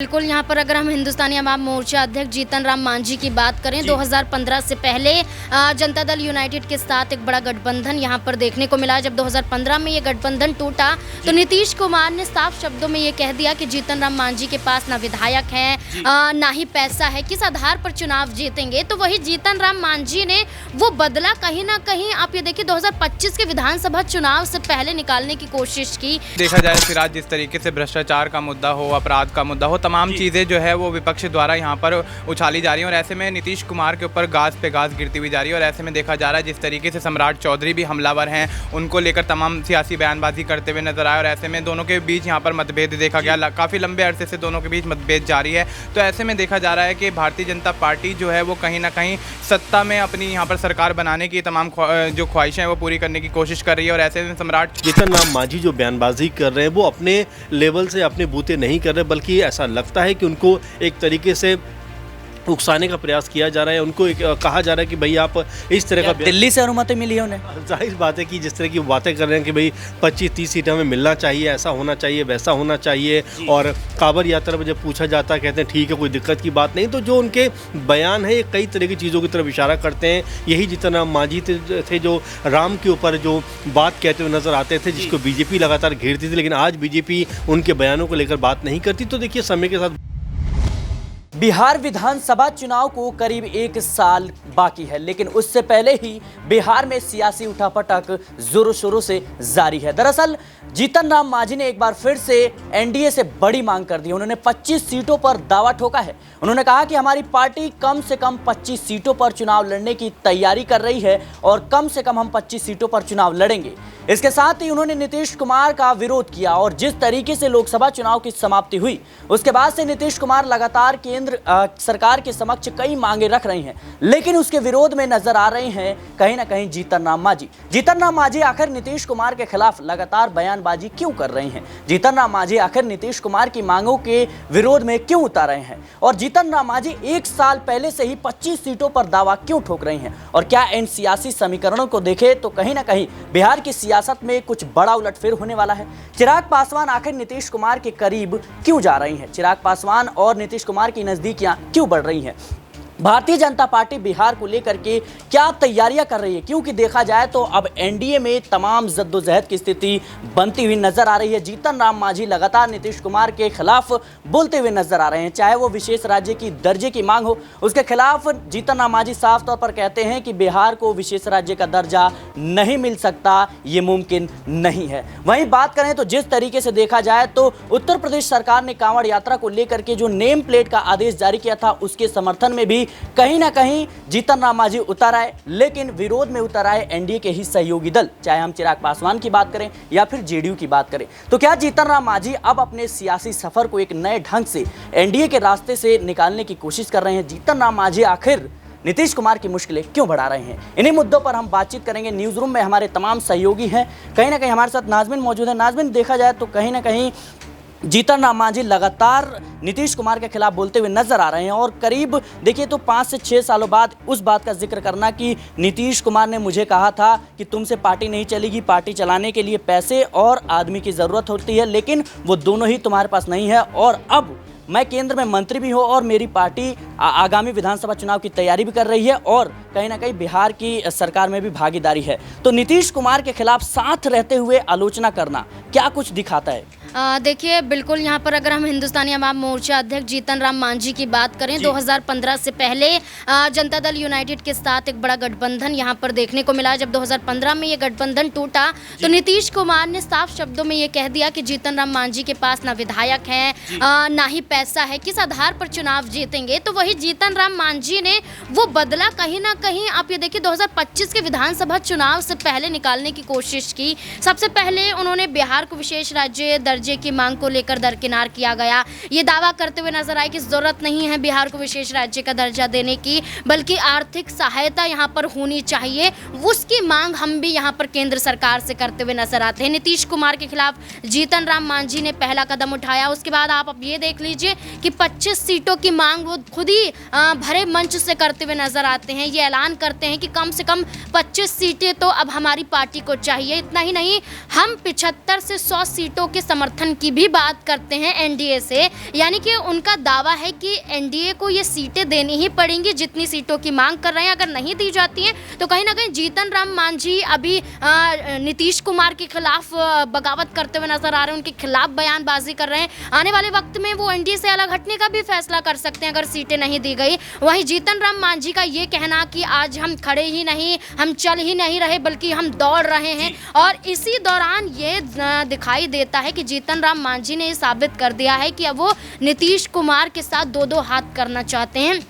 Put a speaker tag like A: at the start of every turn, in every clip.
A: बिल्कुल, यहाँ पर अगर हम हिंदुस्तानी अवाम मोर्चा अध्यक्ष जीतन राम मांझी की बात करें, 2015 से पहले जनता दल यूनाइटेड के साथ एक बड़ा गठबंधन यहाँ पर देखने को मिला। जब 2015 में ये गठबंधन टूटा तो नीतीश कुमार ने साफ शब्दों में ये कह दिया कि जीतन राम मांझी के पास ना विधायक हैं, ना ही पैसा है, किस आधार पर चुनाव जीतेंगे। तो वही जीतन राम मांझी ने वो बदला कहीं ना कहीं आप ये देखिए 2025 के विधानसभा चुनाव से पहले निकालने की कोशिश की।
B: देखा जाए फिर आज जिस तरीके से भ्रष्टाचार का मुद्दा हो, अपराध का मुद्दा हो, तमाम चीज़ें जो है वो विपक्ष द्वारा यहाँ पर उछाली जा रही हैं और ऐसे में नीतीश कुमार के ऊपर गाज पे गाज गिरती हुई जा रही है। और ऐसे में देखा जा रहा है जिस तरीके से सम्राट चौधरी भी हमलावर हैं, उनको लेकर तमाम सियासी बयानबाजी करते हुए नजर आए और ऐसे में दोनों के बीच यहाँ पर मतभेद देखा गया। काफ़ी लंबे अरसे से दोनों के बीच मतभेद जारी है। तो ऐसे में देखा जा रहा है कि भारतीय जनता पार्टी जो है वो कहीं ना कहीं सत्ता में अपनी यहाँ पर सरकार बनाने की तमाम जो ख्वाहिशें हैं वो पूरी करने की कोशिश कर रही है। और ऐसे में सम्राट
C: जीतन राम मांझी जो बयानबाजी कर रहे हैं वो अपने लेवल से अपने बूते नहीं कर रहे, बल्कि ऐसा लगता है कि उनको एक तरीके से उकसाने का प्रयास किया जा रहा है। उनको कहा जा रहा है कि भाई आप इस तरह का
D: दिल्ली से अनुमति मिली है उन्हें।
C: जाहिर बात है कि जिस तरह की बातें कर रहे हैं कि भाई 25-30 सीटें हमें मिलना चाहिए, ऐसा होना चाहिए, वैसा होना चाहिए। और कांवड़ यात्रा में जब पूछा जाता है कहते हैं ठीक है, कोई दिक्कत की बात नहीं। तो जो उनके बयान है ये कई तरह की चीज़ों की तरफ इशारा करते हैं। यही जीतन राम मांझी थे जो राम के ऊपर जो बात कहते हुए नजर आते थे, जिसको बीजेपी लगातार घेरती थी, लेकिन आज बीजेपी उनके बयानों को लेकर बात नहीं करती। तो देखिए समय के साथ
D: बिहार विधानसभा चुनाव को करीब 1 साल बाकी है, लेकिन उससे पहले ही बिहार में सियासी उठापटक जोरों शोरों से जारी है। दरअसल जीतन राम मांझी ने एक बार फिर से एनडीए से बड़ी मांग कर दी। उन्होंने 25 सीटों पर दावा ठोका है। उन्होंने कहा कि हमारी पार्टी कम से कम 25 सीटों पर चुनाव लड़ने की तैयारी कर रही है और कम से कम हम 25 सीटों पर चुनाव लड़ेंगे। इसके साथ ही उन्होंने नीतीश कुमार का विरोध किया और जिस तरीके से लोकसभा चुनाव की समाप्ति हुई उसके बाद से नीतीश कुमार लगातार केंद्र सरकार के समक्ष कई मांगे रख रहे हैं, लेकिन उसके विरोध में नजर आ रहे हैं कहीं ना कहीं जीतन राम मांझी। जीतन राम मांझी आखिर नीतीश कुमार के खिलाफ लगातार बयानबाजी क्यों कर रहे हैं? जीतन राम मांझी आखिर नीतीश कुमार की मांगों के विरोध में क्यों उतर रहे हैं? और जीतन राम मांझी 1 साल पहले से ही 25 सीटों पर दावा क्यों ठोक रहे हैं? और क्या इन सियासी समीकरणों को देखें तो कहीं ना कहीं बिहार की सियासत में कुछ बड़ा उलटफेर होने वाला है। चिराग पासवान आखिर नीतीश कुमार के करीब क्यों जा रही हैं? चिराग पासवान और नीतीश कुमार की नजदीकियां क्यों बढ़ रही हैं? भारतीय जनता पार्टी बिहार को लेकर के क्या तैयारियां कर रही है? क्योंकि देखा जाए तो अब एनडीए में तमाम जद्दोजहद की स्थिति बनती हुई नजर आ रही है। जीतन राम मांझी लगातार नीतीश कुमार के खिलाफ बोलते हुए नजर आ रहे हैं, चाहे वो विशेष राज्य की दर्जे की मांग हो, उसके खिलाफ जीतन राम मांझी साफ तौर पर कहते हैं कि बिहार को विशेष राज्य का दर्जा नहीं मिल सकता, ये मुमकिन नहीं है। वहीं बात करें तो जिस तरीके से देखा जाए तो उत्तर प्रदेश सरकार ने कांवड़ यात्रा को लेकर के जो नेम प्लेट का आदेश जारी किया था उसके समर्थन में भी कहीं ना कहीं जीतन राम मांझी उतर आए, लेकिन विरोध में उतर आए एनडीए के ही सहयोगी दल, चाहे हम चिराग पासवान की बात करें या फिर जेडीयू की बात करें। तो क्या जीतन राम मांझी अब अपने सियासी सफर को एक नए ढंग से एनडीए के रास्ते से निकालने की कोशिश कर रहे हैं? जीतन राम मांझी आखिर नीतीश कुमार की मुश्किलें क्यों बढ़ा रहे हैं? इन्हीं मुद्दों पर हम बातचीत करेंगे। न्यूज रूम में हमारे तमाम सहयोगी हैं, कहीं ना कहीं हमारे साथ नाजमिन मौजूद है। नाजमिन, देखा जाए तो कहीं ना कहीं जीतन राम मांझी लगातार नीतीश कुमार के खिलाफ बोलते हुए नजर आ रहे हैं और करीब देखिए तो 5 से 6 सालों बाद उस बात का जिक्र करना कि नीतीश कुमार ने मुझे कहा था कि तुमसे पार्टी नहीं चलेगी, पार्टी चलाने के लिए पैसे और आदमी की ज़रूरत होती है, लेकिन वो दोनों ही तुम्हारे पास नहीं है और अब मैं केंद्र में मंत्री भी हूँ और मेरी पार्टी आगामी विधानसभा चुनाव की तैयारी भी कर रही है और कहीं ना कहीं बिहार की सरकार में भी भागीदारी है। तो नीतीश कुमार के खिलाफ साथ रहते हुए आलोचना करना क्या कुछ दिखाता है?
A: देखिए, बिल्कुल यहाँ पर अगर हम हिंदुस्तानी अवाम मोर्चा अध्यक्ष जीतन राम मांझी की बात करें, 2015 से पहले जनता दल यूनाइटेड के साथ एक बड़ा गठबंधन यहाँ पर देखने को मिला। जब 2015 में ये गठबंधन टूटा तो नीतीश कुमार ने साफ शब्दों में ये कह दिया कि जीतन राम मांझी के पास ना विधायक हैं, ना ही पैसा है, किस आधार पर चुनाव जीतेंगे। तो वही जीतन राम मांझी ने वो बदला कहीं ना कहीं आप ये देखिए 2025 के विधानसभा चुनाव से पहले निकालने की कोशिश की। सबसे पहले उन्होंने बिहार को विशेष राज्य दर्जे की मांग को लेकर दरकिनार किया गया। ये दावा करते हुए नजर आए कि जरूरत नहीं है बिहार को विशेष राज्य का दर्जा देने की, बल्कि आर्थिक सहायता यहाँ पर होनी चाहिए। उसकी मांग हम भी यहाँ पर केंद्र सरकार से करते हुए नजर आते हैं। नीतीश कुमार के खिलाफ जीतन राम मांझी ने पहला कदम उठाया। उसके बाद आप अब ये देख लीजिए कि 25 सीटों की मांग वो खुद ही भरे मंच से करते हुए नजर आते हैं। ये ऐलान करते हैं कि कम से कम 25 सीटें तो अब हमारी पार्टी को चाहिए। इतना ही नहीं, हम 75 से 100 सीटों के समर्थन समर्थन की भी बात करते हैं एनडीए से, यानी कि उनका दावा है कि एनडीए को ये सीटें देनी ही पड़ेंगी जितनी सीटों की मांग कर रहे हैं। अगर नहीं दी जाती हैं तो कहीं ना कहीं जीतन राम मांझी अभी नीतीश कुमार के खिलाफ बगावत करते हुए नजर आ रहे हैं, उनके खिलाफ बयानबाजी कर रहे हैं। आने वाले वक्त में वो एनडीए से अलग हटने का भी फैसला कर सकते हैं अगर सीटें नहीं दी गई। वहीं जीतन राम मांझी का ये कहना कि आज हम खड़े ही नहीं, हम चल ही नहीं रहे, बल्कि हम दौड़ रहे हैं। और इसी दौरान ये दिखाई देता है कि जीतन राम मांझी ने साबित कर दिया है कि अब वो नीतीश कुमार के साथ दो दो हाथ करना चाहते हैं,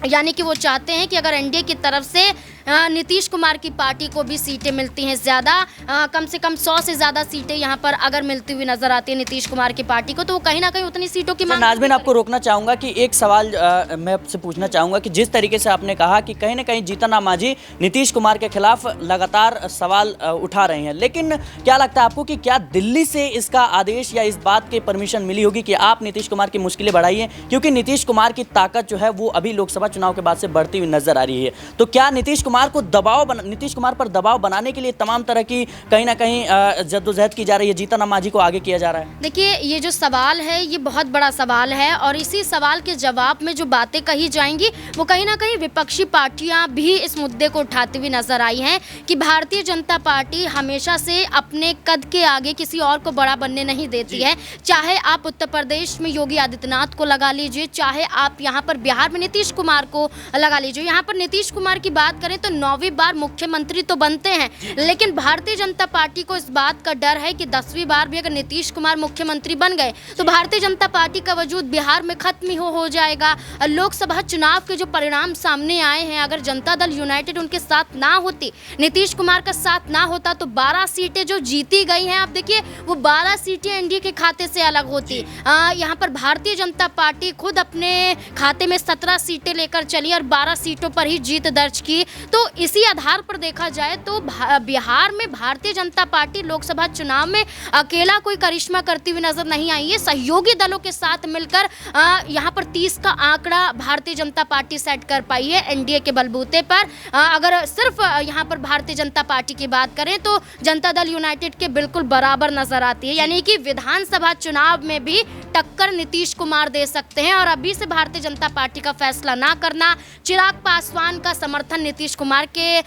A: यानी कि वो चाहते हैं कि अगर एनडीए की तरफ से नीतीश कुमार की पार्टी को भी सीटें मिलती हैं ज़्यादा, कम से कम 100 से ज़्यादा सीटें यहाँ पर अगर मिलती हुई नजर आती है नीतीश कुमार की पार्टी को, तो वो कहीं ना कहीं उतनी सीटों की मांग।
D: नाज़मीन, आपको रोकना चाहूँगा कि एक सवाल मैं आपसे पूछना चाहूँगा कि जिस तरीके से आपने कहा कि कहीं ना कहीं जीतन राम मांझी नीतीश कुमार के खिलाफ लगातार सवाल उठा रहे हैं, लेकिन क्या लगता है आपको कि क्या दिल्ली से इसका आदेश या इस बात की परमिशन मिली होगी कि आप नीतीश कुमार की मुश्किलें बढ़ाइए? क्योंकि नीतीश कुमार की ताकत जो है वो अभी लोकसभा चुनाव के बाद से बढ़ती हुई नजर आ रही है, तो क्या नीतीश कुमार पर दबाव बनाने के लिए तमाम तरह की कहीं ना कहीं जद्दोजहद की जा रही है, जीतन राम मांझी को आगे किया जा रहा है?
A: देखिए, ये जो सवाल है ये बहुत बड़ा सवाल है और इसी सवाल के जवाब में जो बातें कही जाएंगी वो कहीं ना कहीं विपक्षी पार्टियां भी इस मुद्दे को उठाती हुई नजर आई हैं कि भारतीय जनता पार्टी हमेशा से अपने कद के आगे किसी और को बड़ा बनने नहीं देती है। चाहे आप उत्तर प्रदेश में योगी आदित्यनाथ को लगा लीजिए, चाहे आप यहाँ पर बिहार में नीतीश कुमार को लगा लीजिए। यहाँ पर नीतीश कुमार की बात करें तो 9वीं बार मुख्यमंत्री तो बनते हैं, लेकिन भारतीय जनता पार्टी को इस बात का डर है कि 10वीं बार भी अगर नीतीश कुमार मुख्यमंत्री बन गए तो भारतीय जनता पार्टी का वजूद बिहार में खत्म हो जाएगा। लोकसभा चुनाव के जो परिणाम सामने आए हैं, अगर जनता दल यूनाइटेड उनके साथ ना होती, नीतीश कुमार का साथ ना होता, तो 12 सीटें जो जीती गई हैं, आप देखिए वो 12 सीटें एनडीए के खाते से अलग होती। यहाँ पर भारतीय जनता पार्टी खुद अपने खाते में 17 सीटें लेकर चली और 12 सीटों पर ही जीत दर्ज की। तो इसी आधार पर देखा जाए तो बिहार में भारतीय जनता पार्टी लोकसभा चुनाव में अकेला कोई करिश्मा करती हुई नजर नहीं आई है। सहयोगी दलों के साथ मिलकर यहाँ पर 30 का आंकड़ा भारतीय जनता पार्टी सेट कर पाई है एनडीए के बलबूते पर। अगर सिर्फ यहाँ पर भारतीय जनता पार्टी की बात करें तो जनता दल यूनाइटेड के बिल्कुल बराबर नजर आती है, यानी कि विधानसभा चुनाव में भी टक्कर नीतीश कुमार दे सकते हैं। और अभी से भारतीय जनता पार्टी का फैसला ना करना, चिराग पासवान का समर्थन नीतीश कुमार के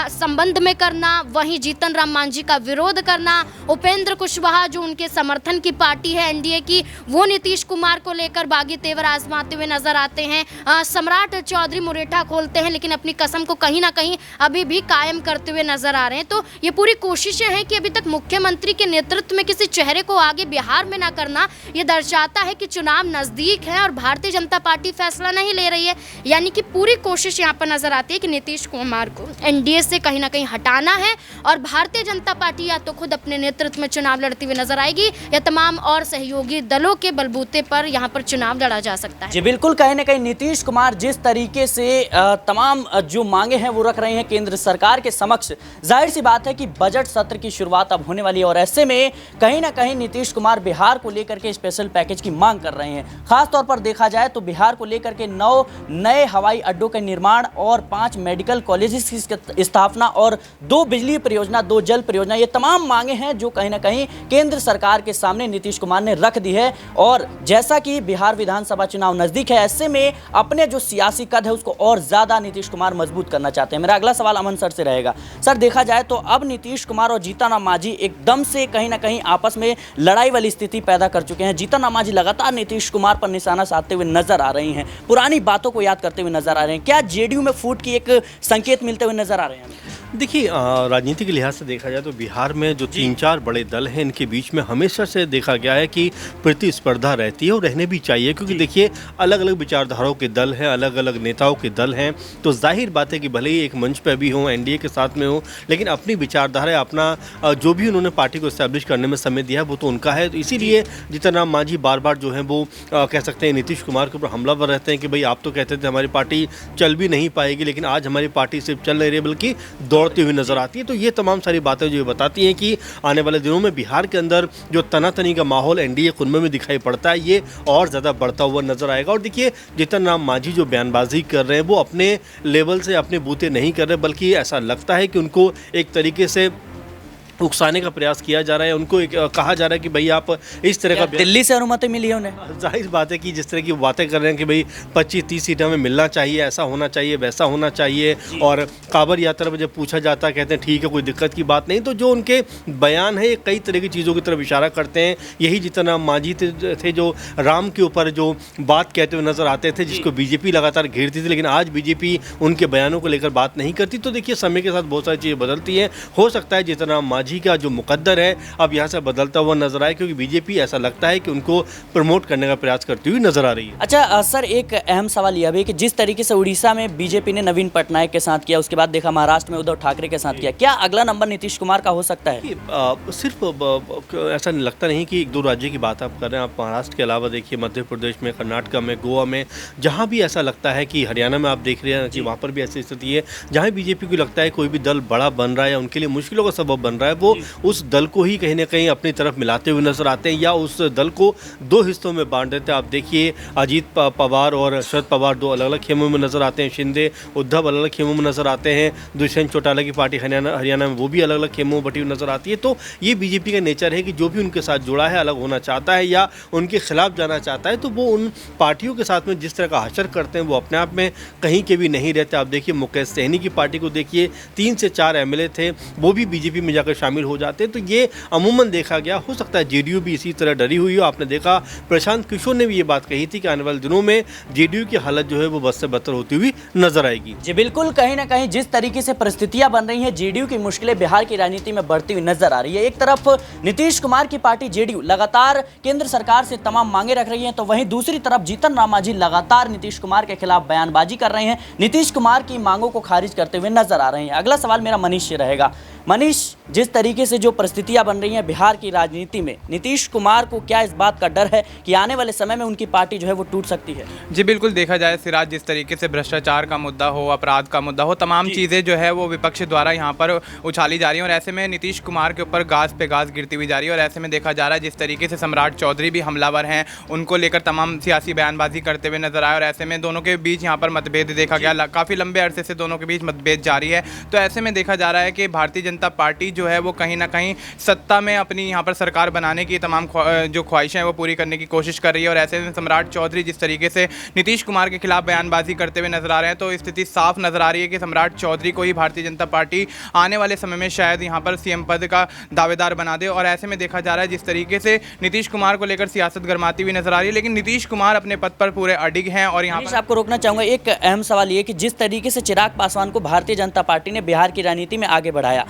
A: संबंध में करना, वहीं जीतन राम मांझी का विरोध करना, उपेंद्र कुशवाहा जो उनके समर्थन की पार्टी है एनडीए की, वो नीतीश कुमार को लेकर बागी तेवर आजमाते हुए नजर आते हैं। सम्राट चौधरी मुरेठा खोलते हैं लेकिन अपनी कसम को कहीं ना कहीं अभी भी कायम करते हुए नजर आ रहे हैं। तो ये पूरी कोशिशें हैं कि अभी तक मुख्यमंत्री के नेतृत्व में किसी चेहरे को आगे बिहार में ना करना, ये दर्शाता है कि चुनाव नजदीक है और भारतीय जनता पार्टी फैसला नहीं ले रही है। यानी कि पूरी कोशिश यहाँ पर नजर आती है कि नीतीश कुमार को एनडीए से कहीं ना कहीं हटाना है और भारतीय जनता पार्टी या तो खुद अपने नेतृत्व में चुनाव लड़ती हुई नजर आएगी या तमाम और सहयोगी दलों के बलबूते पर यहाँ पर चुनाव लड़ा जा सकता है।
D: जी बिल्कुल, कहीं ना कहीं नीतीश कुमार जिस तरीके से तमाम जो मांगे हैं वो रख रहे हैं केंद्र सरकार के समक्ष, जाहिर सी बात है कि बजट सत्र की शुरुआत अब होने वाली है और ऐसे में कहीं ना कहीं नीतीश कुमार बिहार को लेकर के स्पेशल पैकेज की मांग कर रहे हैं। खास तौर पर देखा जाए तो बिहार को लेकर के 9 नए हवाई अड्डों का निर्माण और 5 मेडिकल कॉलेजेस की स्थापना और 2 बिजली परियोजना, 2 जल परियोजना, ये तमाम मांगे हैं जो कहीं ना कहीं केंद्र सरकार के सामने नीतीश कुमार ने रख दी है। और जैसा कि बिहार विधानसभा चुनाव नजदीक है, ऐसे में अपने जो सियासी कद है उसको और ज्यादा नीतीश कुमार मजबूत करना चाहते हैं। मेरा अगला सवाल अमन सर से रहेगा। सर, देखा जाए तो अब नीतीश कुमार और जीतन राम मांझी एकदम से कहीं ना कहीं आपस में लड़ाई वाली स्थिति पैदा कर चुके हैं। जीतन राम मांझी लगातार नीतीश कुमार पर निशाना साधते हुए नजर आ रही हैं, पुरानी बातों को याद करते हुए नजर आ रहे हैं। क्या जेडीयू में फूट की एक संकेत मिलते हुए नजर आ रहे हैं?
C: देखिए, राजनीति के लिहाज से देखा जाए तो बिहार में जो 3-4 बड़े दल हैं, इनके बीच में हमेशा से देखा गया है कि प्रतिस्पर्धा रहती है और रहने भी चाहिए, क्योंकि देखिए अलग अलग विचारधाराओं के दल हैं, अलग अलग नेताओं के दल हैं, तो जाहिर बात है कि भले ही एक मंच पर भी हों, एनडीए के साथ में हो, लेकिन अपनी विचारधारा, अपना जो भी उन्होंने पार्टी को इस्टेब्लिश करने में समय दिया वो तो उनका है। तो इसीलिए जीतन राम मांझी बार बार जो है वो कह सकते हैं नीतीश कुमार के ऊपर हमलावर रहते हैं कि भाई आप तो कहते थे हमारी पार्टी चल भी नहीं पाएगी, लेकिन आज हमारी पार्टी सिर्फ चल नहीं रही बल्कि दौड़ती हुई नजर आती है। तो ये तमाम सारी बातें जो बताती हैं कि आने वाले दिनों में बिहार के अंदर जो तनातनी का माहौल एनडीए खुनमे में दिखाई पड़ता है, ये और ज़्यादा बढ़ता हुआ नजर आएगा। और देखिए, जीतन राम मांझी जो बयानबाजी कर रहे हैं वो अपने लेवल से, अपने बूते नहीं कर रहे, बल्कि ऐसा लगता है कि उनको एक तरीके से उकसाने का प्रयास किया जा रहा है। उनको कहा जा रहा है कि भाई आप इस तरह का
D: दिल्ली से अनुमति मिली है उन्हें?
C: जाहिर बात है कि जिस तरह की बातें कर रहे हैं कि भाई 25-30 सीटें हमें मिलना चाहिए, ऐसा होना चाहिए, वैसा होना चाहिए, और कांवड़ यात्रा में जब पूछा जाता है कहते हैं ठीक है, कोई दिक्कत की बात नहीं। तो जो उनके बयान है ये कई तरह की चीज़ों की तरफ इशारा करते हैं। यही जीतन राम मांझी थे जो राम के ऊपर जो बात कहते हुए नजर आते थे, जिसको बीजेपी लगातार घेरती थी, लेकिन आज बीजेपी उनके बयानों को लेकर बात नहीं करती। तो देखिए समय के साथ बहुत सारी चीज़ें बदलती हैं। हो सकता है जीतन राम मांझी का जो मुकद्दर है अब यहाँ से बदलता हुआ नजर आए, क्योंकि बीजेपी ऐसा लगता है कि उनको प्रमोट करने का प्रयास करती हुई नजर आ रही है।
D: अच्छा सर, एक अहम सवाल यह भी कि जिस तरीके से उड़ीसा में बीजेपी ने नवीन पटनायक के साथ किया, उसके बाद देखा महाराष्ट्र में उद्धव ठाकरे के साथ किया, क्या अगला नंबर नीतीश कुमार का हो सकता है?
C: सिर्फ ऐसा लगता नहीं कि एक दो राज्य की बात आप कर रहे हैं। आप महाराष्ट्र के अलावा देखिए मध्य प्रदेश में, कर्नाटक में, गोवा में, जहाँ भी ऐसा लगता है कि हरियाणा में आप देख रहे हैं कि वहाँ पर भी ऐसी स्थिति है। जहाँ बीजेपी को लगता है कोई भी दल बड़ा बन रहा है, उनके लिए मुश्किलों का सबब बन रहा है, वो उस दल को ही कहीं ना कहीं अपनी तरफ मिलाते हुए नजर आते हैं, या उस दल को दो हिस्सों में बांट देते हैं। आप देखिए अजीत पवार और शरद पवार दो अलग अलग खेमों में नजर आते हैं, शिंदे उद्धव अलग अलग खेमों में नजर आते हैं, दुष्यंत चौटाला की पार्टी हरियाणा में वो भी अलग अलग खेमों में बटी हुई नजर आती है। तो ये बीजेपी का नेचर है कि जो भी उनके साथ जुड़ा है, अलग होना चाहता है या उनके खिलाफ जाना चाहता है, तो वो उन पार्टियों के साथ में जिस तरह का हशर करते हैं वो अपने आप में कहीं के भी नहीं रहते। आप देखिए मुकेश सहनी की पार्टी को देखिए, 3 से 4 एमएलए थे, वो भी बीजेपी में जाकर शामिल हो जाते हैं। तो ये अमूमन देखा गया। हो सकता है जेडीयू भी इसी तरह डरी हुई हो। आपने देखा प्रशांत किशोर ने भी ये बात कही थी कि आने वाले दिनों में जेडीयू की हालत जो है वो बद से बदतर होती हुई नजर आएगी।
D: जी बिल्कुल, कहीं ना कहीं जिस तरीके से परिस्थितियां बन रही हैं, जेडीयू की मुश्किलें बिहार की राजनीति में बढ़ती हुई नजर आ रही है। एक तरफ नीतीश कुमार की पार्टी जेडीयू लगातार केंद्र सरकार से तमाम मांगे रख रही है, तो वहीं दूसरी तरफ जीतन राम मांझी लगातार नीतीश कुमार के खिलाफ बयानबाजी कर रहे हैं, नीतीश कुमार की मांगों को खारिज करते हुए नजर आ रहे हैं। अगला सवाल मेरा मनीष से रहेगा। मनीष, जिस तरीके से जो परिस्थितियां बन रही हैं बिहार की राजनीति में, नीतीश कुमार को क्या इस बात का डर है कि आने वाले समय में उनकी पार्टी जो है वो टूट सकती है?
B: जी बिल्कुल, देखा जाए सिराज, जिस तरीके से भ्रष्टाचार का मुद्दा हो, अपराध का मुद्दा हो, तमाम चीज़ें जो है वो विपक्ष द्वारा यहाँ पर उछाली जा रही हैं, और ऐसे में नीतीश कुमार के ऊपर गाज पे गाज गिरती हुई जा रही है। और ऐसे में देखा जा रहा है जिस तरीके से सम्राट चौधरी भी हमलावर हैं, उनको लेकर तमाम सियासी बयानबाजी करते हुए नजर आए, और ऐसे में दोनों के बीच यहाँ पर मतभेद देखा गया। काफ़ी लंबे अरसे से दोनों के बीच मतभेद जारी है। तो ऐसे में देखा जा रहा है कि भारतीय जनता पार्टी जो है वो कहीं ना कहीं सत्ता में अपनी यहाँ पर सरकार बनाने की तमाम जो ख्वाहिशें हैं वो पूरी करने की कोशिश कर रही है। और ऐसे में सम्राट चौधरी जिस तरीके से नीतीश कुमार के खिलाफ बयानबाजी करते हुए नजर आ रहे हैं, तो स्थिति साफ नजर आ रही है कि सम्राट चौधरी को ही भारतीय जनता पार्टी आने वाले समय में शायद यहाँ पर सीएम पद का दावेदार बना दे। और ऐसे में देखा जा रहा है जिस तरीके से नीतीश कुमार को लेकर सियासत गरमाती हुई नजर आ रही है, लेकिन नीतीश कुमार अपने पद पर पूरे अडिग हैं। और यहाँ पर
D: आपको रोकना चाहूंगा, एक अहम सवाल ये कि जिस तरीके से चिराग पासवान को भारतीय जनता पार्टी ने बिहार की राजनीति में आगे बढ़ाया,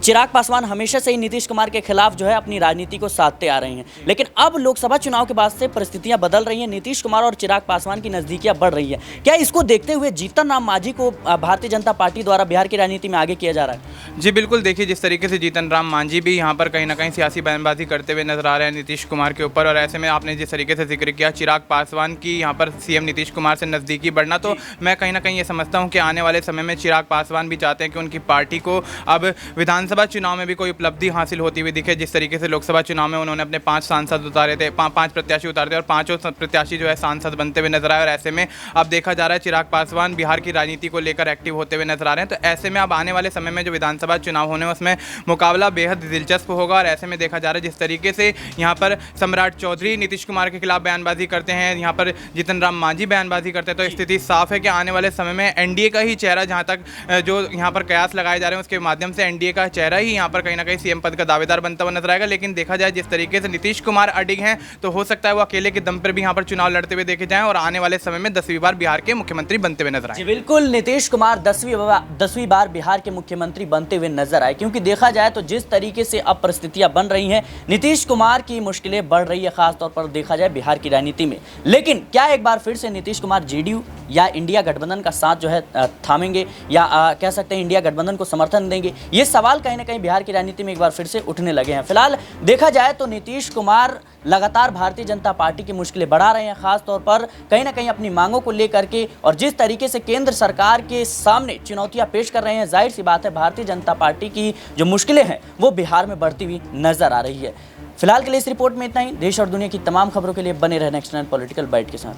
D: चिराग पासवान हमेशा से ही नीतीश कुमार के खिलाफ जो है अपनी राजनीति को साधते आ रहे हैं, लेकिन अब लोकसभा चुनाव के बाद से परिस्थितियां बदल रही हैं, नीतीश कुमार और चिराग पासवान की नजदीकियां बढ़ रही है। क्या इसको देखते हुए जीतन राम मांझी को भारतीय जनता पार्टी द्वारा बिहार की राजनीति में आगे किया जा रहा है?
B: जी बिल्कुल, देखिए जिस तरीके से जीतन राम मांझी भी यहाँ पर कहीं ना कहीं सियासी बयानबाजी करते हुए नजर आ रहे हैं नीतीश कुमार के ऊपर, और ऐसे में आपने जिस तरीके से जिक्र किया चिराग पासवान की यहाँ पर सीएम नीतीश कुमार से नज़दीकी बढ़ना, तो मैं कहीं ना कहीं ये समझता हूँ कि आने वाले समय में चिराग पासवान भी चाहते हैं कि उनकी पार्टी को अब विधानसभा चुनाव में भी कोई उपलब्धि हासिल होती हुई दिखे। जिस तरीके से लोकसभा चुनाव में उन्होंने अपने 5 सांसद उतारे थे, 5 प्रत्याशी उतारे थे, और 5 प्रत्याशी जो है सांसद बनते हुए नजर आए। और ऐसे में अब देखा जा रहा है चिराग पासवान बिहार की राजनीति को लेकर एक्टिव होते हुए नजर आ रहे हैं। तो ऐसे में अब आने वाले समय में जो विधानसभा चुनाव होने उसमें मुकाबला बेहद दिलचस्प होगा। और ऐसे में देखा जा रहा है जिस तरीके से यहाँ पर सम्राट चौधरी नीतीश कुमार के खिलाफ बयानबाजी करते हैं, यहाँ पर जीतन राम मांझी बयानबाजी करते हैं, तो स्थिति साफ है कि आने वाले समय में एनडीए का ही चेहरा, जहाँ तक जो यहाँ पर कयास लगाए जा रहे हैं उसके माध्यम से एनडीए का चेहरा ही यहाँ पर कहीं ना कहीं सीएम पद का दावेदार बनता हुआ नजर आएगा। लेकिन देखा जाए जिस तरीके से नीतीश कुमार अडिग हैं, तो हो सकता है वो अकेले के दम पर भी यहाँ पर चुनाव लड़ते हुए देखे जाएं और आने वाले समय में 10वीं बार बिहार के मुख्यमंत्री बनते हुए नजर आए।
D: बिल्कुल, नीतीश कुमार 10वीं बार बिहार के मुख्यमंत्री बनते हुए नजर आए, क्योंकि देखा जाए तो जिस तरीके से अब परिस्थितियां बन रही हैं, नीतीश कुमार की मुश्किलें बढ़ रही है, खासतौर पर देखा जाए बिहार की राजनीति में। लेकिन क्या एक बार फिर से नीतीश कुमार जेडीयू या इंडिया गठबंधन का साथ जो है थामेंगे, या कह सकते हैं इंडिया गठबंधन को समर्थन देंगे? ये सवाल कहीं ना कहीं बिहार की राजनीति में एक बार फिर से उठने लगे हैं। फिलहाल देखा जाए तो नीतीश कुमार लगातार भारतीय जनता पार्टी की मुश्किलें बढ़ा रहे हैं, खासतौर पर कहीं ना कहीं अपनी मांगों को लेकर के, और जिस तरीके से केंद्र सरकार के सामने चुनौतियां पेश कर रहे हैं, जाहिर सी बात है भारतीय जनता पार्टी की जो मुश्किलें हैं वो बिहार में बढ़ती हुई नजर आ रही है। फिलहाल के लिए इस रिपोर्ट में इतना ही। देश और दुनिया की तमाम खबरों के लिए बने रहना नेक्स्ट 9 पॉलिटिकल बाइट के साथ।